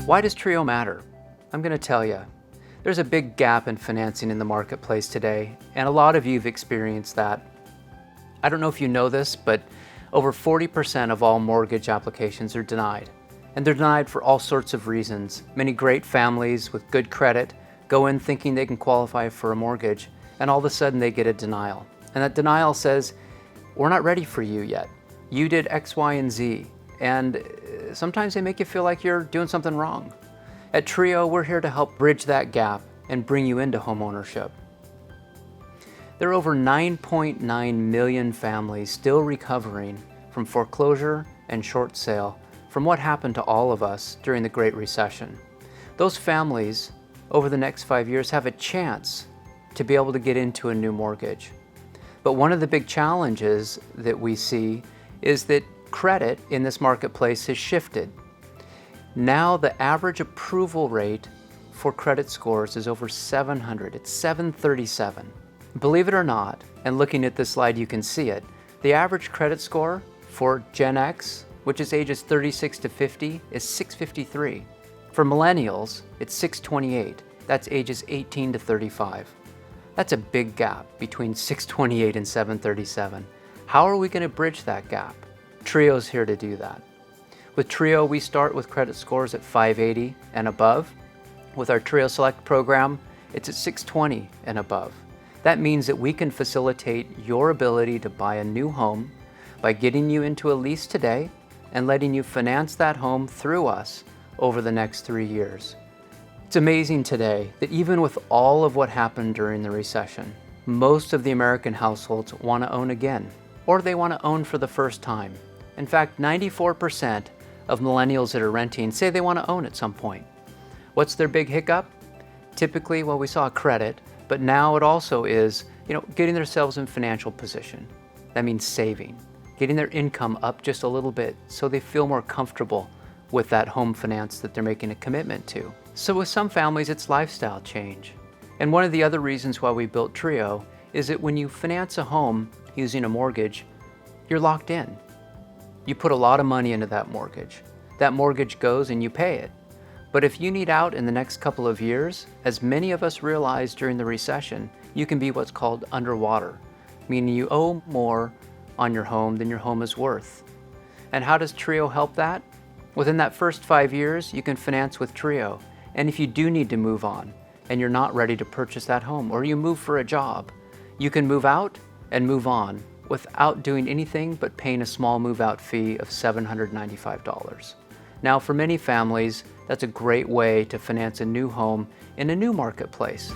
Why does Trio matter? I'm going to tell you. There's a big gap in financing in the marketplace today, and a lot of you have experienced that. I don't know if you know this, but over 40% of all mortgage applications are denied. And they're denied for all sorts of reasons. Many great families with good credit go in thinking they can qualify for a mortgage, and all of a sudden they get a denial. And that denial says, we're not ready for you yet. You did X, Y, and Z. And sometimes they make you feel like you're doing something wrong. At Trio, we're here to help bridge that gap and bring you into homeownership. There are over 9.9 million families still recovering from foreclosure and short sale from what happened to all of us during the Great Recession. Those families, over the next 5 years, have a chance to be able to get into a new mortgage. But one of the big challenges that we see is that credit in this marketplace has shifted. Now the average approval rate for credit scores is over 700. It's 737. Believe it or not, and looking at this slide you can see it, the average credit score for Gen X, which is ages 36 to 50, is 653. For millennials, it's 628. That's ages 18 to 35. That's a big gap between 628 and 737. How are we going to bridge that gap? Trio's here to do that. With Trio, we start with credit scores at 580 and above. With our Trio Select program, it's at 620 and above. That means that we can facilitate your ability to buy a new home by getting you into a lease today and letting you finance that home through us over the next 3 years. It's amazing today that even with all of what happened during the recession, most of the American households want to own again, or they want to own for the first time. In fact, 94% of millennials that are renting say they want to own at some point. What's their big hiccup? Typically, well, we saw credit, but now it also is, getting themselves in financial position. That means saving, getting their income up just a little bit so they feel more comfortable with that home finance that they're making a commitment to. So with some families, it's lifestyle change. And one of the other reasons why we built Trio is that when you finance a home using a mortgage, you're locked in. You put a lot of money into that mortgage. That mortgage goes and you pay it. But if you need out in the next couple of years, as many of us realized during the recession, you can be what's called underwater, meaning you owe more on your home than your home is worth. And how does Trio help that? Within that first 5 years, you can finance with Trio. And if you do need to move on and you're not ready to purchase that home, or you move for a job, you can move out and move on without doing anything but paying a small move-out fee of $795. Now, for many families, that's a great way to finance a new home in a new marketplace.